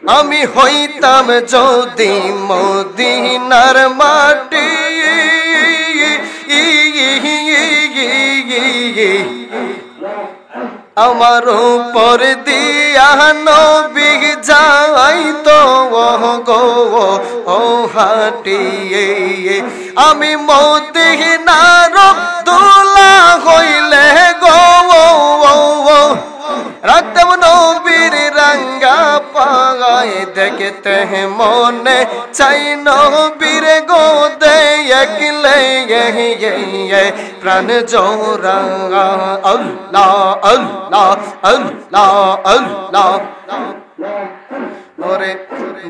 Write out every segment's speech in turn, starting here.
আমি হইতাম যদি মদিনার মাটি আমার উপর দিয়া নবী যাইতো গো ও হাটিয়ে আমি মদিনার দোলা হইলে গো রাখতাম নবীর রঙ্গা পাগায় দেখতে মনে চাই নবীর গোদে একলে প্রাণ জোরা আল্লাহ আল্লাহ আল্লাহ আল্লাহ ওরে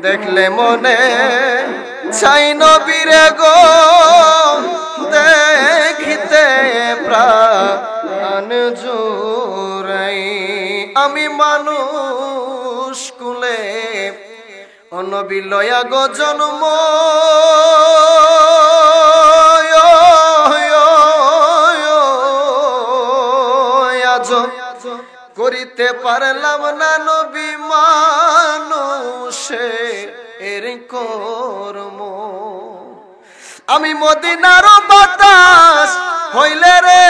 দেখলে মনে চাই নবীর গো দেখিতে প্রাণ জোরাই আমি মানুষ কুলে অনবী লয়া গো জন্ম করিতে পারলাম না নবী মানুষে এর কর্ম আমি মদিনার বাতাস হইলে রে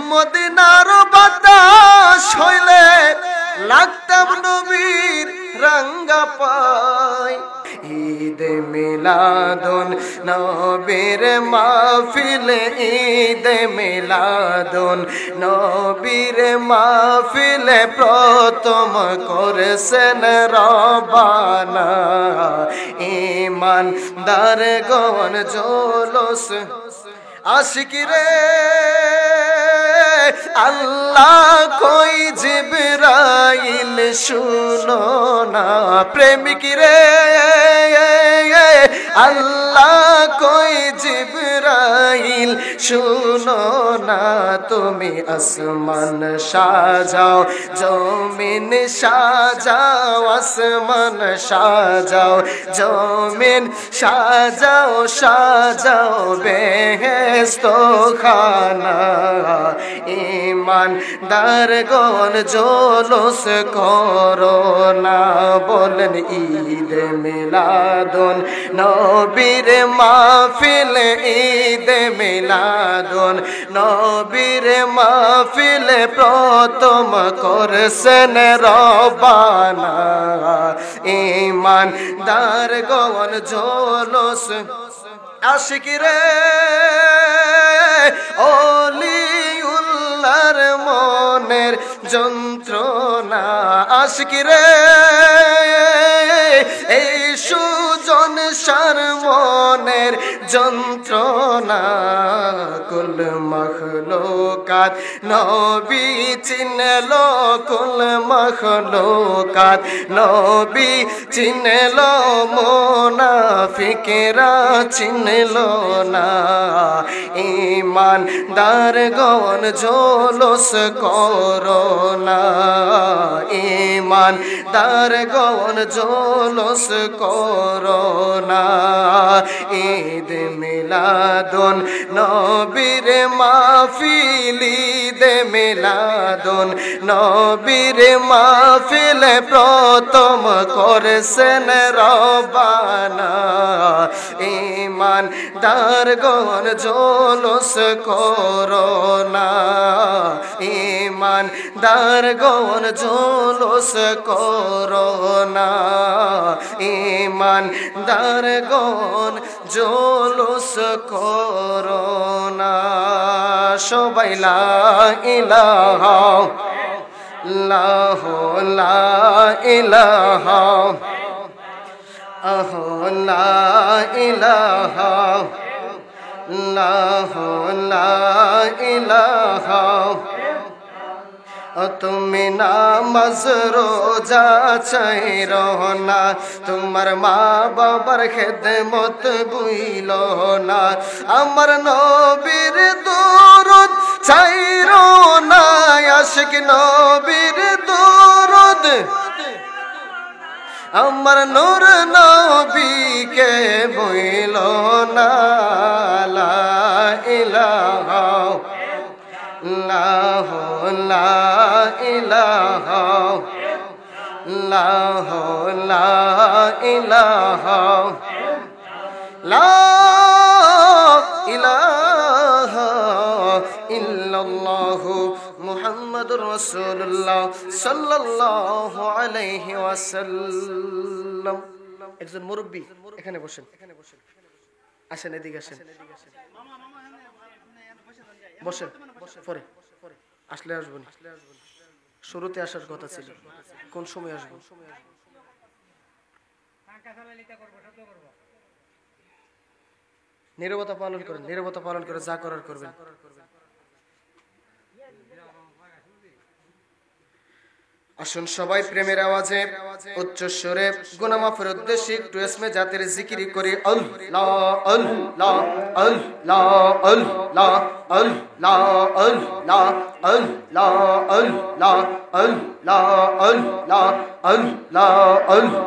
মদিনার বাতাস হইলে লাগতাম নবীর রঙ্গা পাই ঈদ মিলাদুন নবীর মাহফিল ঈদ মিলাদুন নবীর মাহফিল প্রথম করেছেন রবানা ঈমানদার গণ জোলস আশিকি রে আল্লাহ কই জিবরাইল শুনো না প্রেমিক রে আল্লাহ কই জিবরাইল শুনো না তুমি আসমান সাজাও জমিন সাজাও আসমান সাজাও জমিন সাজাও সাজাও বেহেশত খানা ঈমানদার গণ জোলস করো না বলেন ঈদ মিলাদুন নবীর মাহফিল ঈদ মিলাদুন নবীর মাহফিল প্রথম করেছেন রবানা ঈমানদার গণ জোলস আশিকি রে ওলিউল্লাহর মনের যন্ত্রণা আশিকি রে এই সুজন সার মনের যন্ত্রণা কুল মখলুকাত নবী চিনল কুল মখলুকাত নবী চিনল মুনাফিকেরা চিনল না ঈমানদার গণ জোলস করো না ঈমানদার গণ জোলস করো না ঈদ মিলাদুন নবীর মাহফিল ঈদ মিলাদুন নবীর মাহফিল প্রথম করেছেন রবানা ঈমানদার গণ জোলস করো না ঈমানদার গণ জোলস করো না ঈমানদার গণ জোলস করো না সবাই লা ইলাহা ইল্লাল্লাহু লা ইলাহা লা ইলাহা লা ইলাহা তুমি নামাজ রোজা চাই রহনা তোমার মা বাবার খেদমত বুইল না আমার নবীর দরুদ চাই রহনা আশিক নবীর দরুদ আমার নূর নবীকে বইল না লা ইলাহা লা ইলাহা ইল্লাল্লাহ লা ইলাহা লা ইলাহা ইল্লাল্লাহু মুহাম্মাদুর রাসূলুল্লাহ সাল্লাল্লাহু আলাইহি ওয়াসাল্লাম। একজন মুরব্বি এখানে বসেন, আসেন এদিকে আসেন, বসেন, পরে আসলে আসবেন। শুরুতে আসার কথা ছিল, কোন সময় আসবেন? নীরবতা পালন করেন, নীরবতা পালন করে যা করার করবেন। আসুন সবাই প্রেমের আওয়াজে উচ্চ স্বরে গুনাহ মাফের উদ্দেশ্যে একটু ইসমে জাতের জিকির করি। আল্লাহ আল্লাহ আল্লাহ আল্লাহ আল্লাহ আল্লাহ আল্লাহ আল্লাহ আল্লাহ আল্লাহ আল্লাহ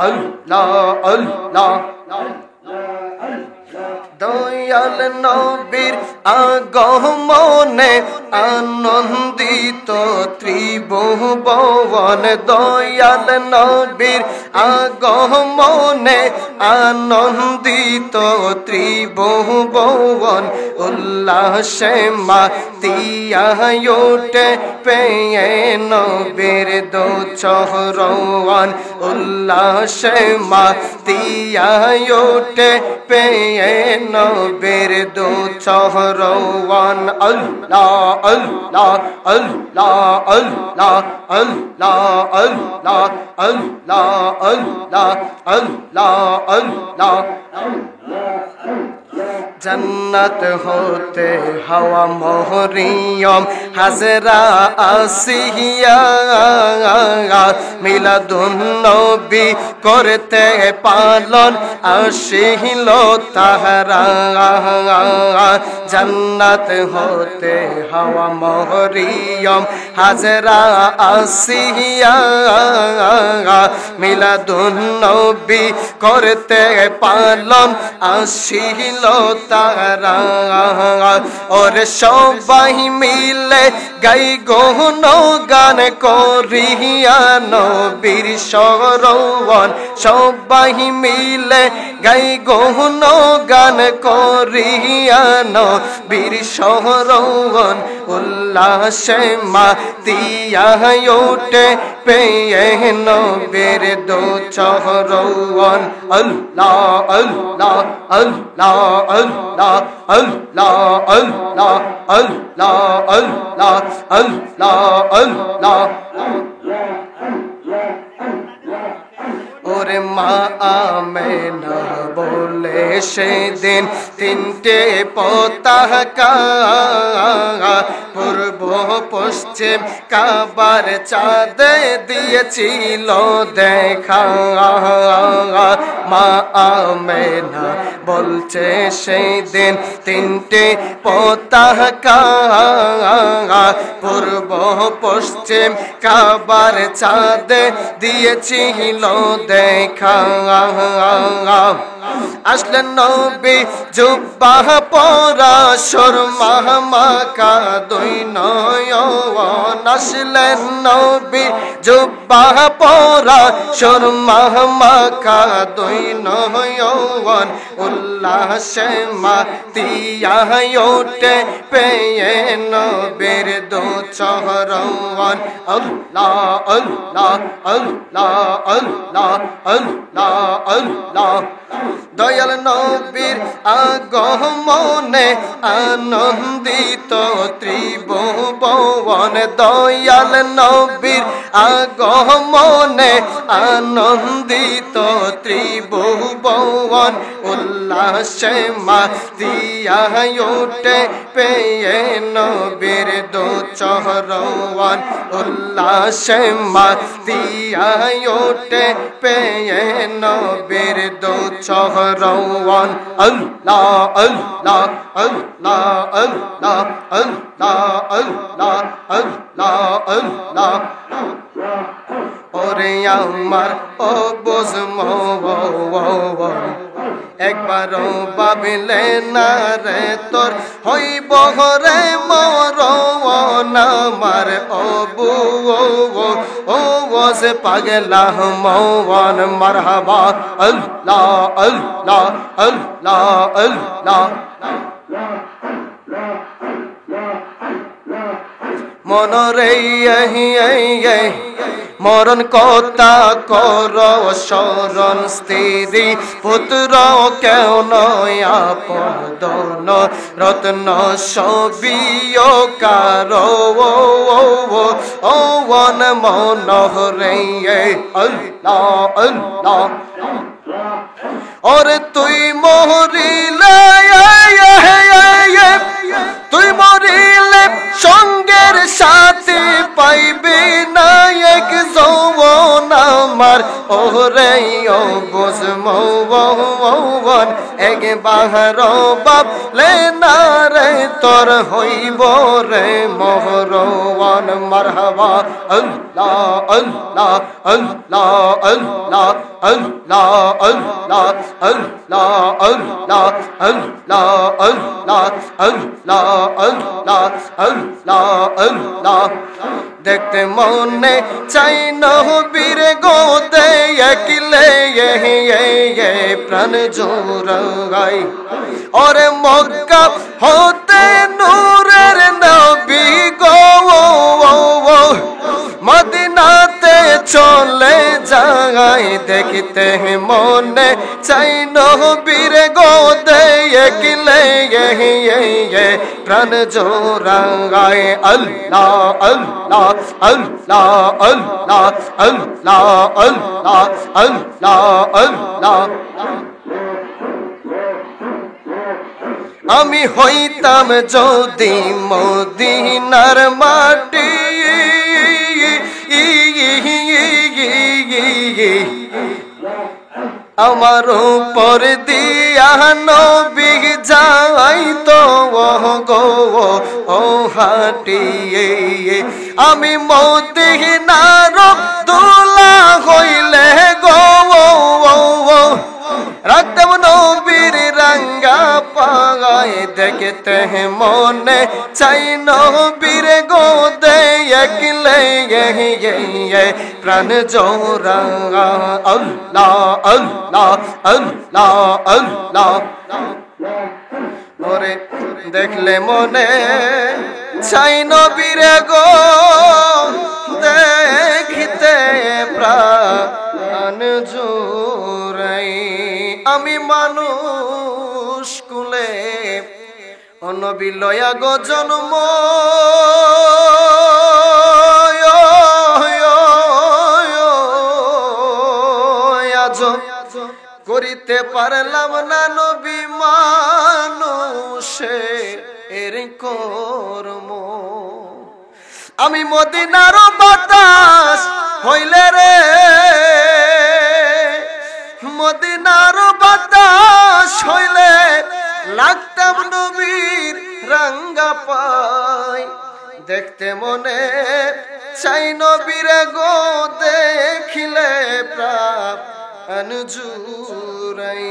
আল্লাহ আল্লাহ আল্লাহ। দয়াল নবীর আগমনে আনন্দিত ত্রিভুবন, দয়াল নবীর আগমনে আনন্দিত ত্রিভুবন, উল্লাসে মাতিয়া ওঠে পেয়ে নবীর দো চহরওয়ান, উল্লাসে মাতিয়া ওঠে পেয়ে নবীর দো চহরওয়ান। আল্লাহ আল্লাহ আল্লাহ আল্লাহ আল্লাহ আল্লাহ আল্লাহ আল্লাহ আল্লাহ আল্লাহ। জান্নাত হতে হাওয়া মহরিয়ম হাজরা আসিয়া, মিলাদুন নবী করতে পালন আসিল তাহারা। জান্নাত হতে হাওয়া মহরিয়ম হাজরা আসিয়া, মিলাদুন নবী করতে পালন আসিল তারা। ওরে সবাই মিলে গাই গহন গান করিয়া নবীর শরণ, সবাই মিলে গাই গহন গান করিয়া নবীর শরণ, উল্লাসে মাতিয়া ওঠে পেয়ে নবীর দো চহরওয়ান। আল্লাহ আল্লাহ আল্লাহ আল্লাহ আল্লাহ আল্লাহ আল্লাহ আল্লাহ আল্লাহ আল্লাহ। ওরে মা আমেনা বলে সেদিন তিনটে পতাকা, পূর্ব পশ্চিম কাবার চাঁদে দিয়েছিল দেখা। মা আমেনা বলছে সেদিন তিনটে পতাকা, পূর্ব পশ্চিম কাবার চাঁদে দিয়েছিল দেখা। আসলেন নবী জুব্বা পরা সুরমা মাখা দুই নয়ন, আসলেন নবী জুব্বা পরা সুরমা মাখা দুই নয়ন, উল্লাসে মাতিয়া ওঠে পেয়ে নবীর দো চহরওয়ান। আল্লাহ আল্লাহ আল্লাহ আল্লাহ আল্লাহ আল্লাহ। দয়াল নবীর আগমনে আনন্দিত ত্রিভুবন, দয়াল নবীর আগমনে আনন্দিত ত্রিভুবন, উল্লাসে মাতিয়া ওঠে পেয়ে নবীর দো চহরওয়ান, উল্লাসে মাতিয়া ওঠে পেয়ে নবীর দো চহরওয়ান। আল্লাহ আল্লাহ আল্লাহ আল্লাহ আল্লাহ আল্লাহ আল্লাহ আল্লাহ। ওরে আমার ও বুঝম একবারও ভাবিলে না রে তোর হইব রে মরণ আমার ও বউ ও से पागला मौन मरहबा अल्लाह अल्लाह अल्लाह अल्लाह মনরে মরণ কথা কর শরণ স্ত্রী পুত্র কেউ নয় আপন রত্ন সবিও কারো ও বন মনরে আল্লাহ আল্লাহ ওরে তুই মরিলে তুই মরিলে সঙ্গের সাথে পাইবে না এক যৌবন আমার ওরে ও বুঝ মৌবন এক বাহার বাপলে না রে তোর হইব রে মোহরওয়ান মারহাবা আল্লাহ আল্লাহ আল্লাহ আল্লাহ আল্লাহ আল্লাহ আল্লাহ আল্লাহ আল্লাহ আল্লাহ আল্লাহ আল্লাহ আল্লাহ আল্লাহ দেখতে মনে চাই নবীর গোতে একলে প্রাণ জোড়াই ওরে মক্কা হতে নূরের নবী গো মদিনাতে চলে যাই দেখতে মনে চাই নবীর গোতে একলে প্রাণ জোড়াই আল্লাহ আল্লাহ আল্লাহ আল্লাহ আল্লাহ আল্লাহ আল্লাহ আল্লাহ আমি হইতাম যদি মদিনার মাটি আমার উপর দিয়া নবী যাইতো গো ও হাটিয়ে আমি মদিনার দুলা হইলে গো রাখতাম নবীর রঙ্গা পাগায় দেখতে মনে চাই নবীর গোদে একলে প্রাণ জোড়া আল্লাহ আল্লাহ আল্লাহ আল্লাহ ওরে দেখলে মনে চাই নবীর গো দেখিতে প্রাণ জোড়াই আমি মানুষ কুলে অনবী লয়া গো জন্ম করিতে পারলাম না নবী মানুষে এর কর্ম আমি মদিনার বাতাস হইলে রে মদিনার বাতাস হইলে লাগতাম নবীর রঙ্গা পাই দেখতে মনে চাই নবীর গো দেখিলে প্রাণ জুড়াই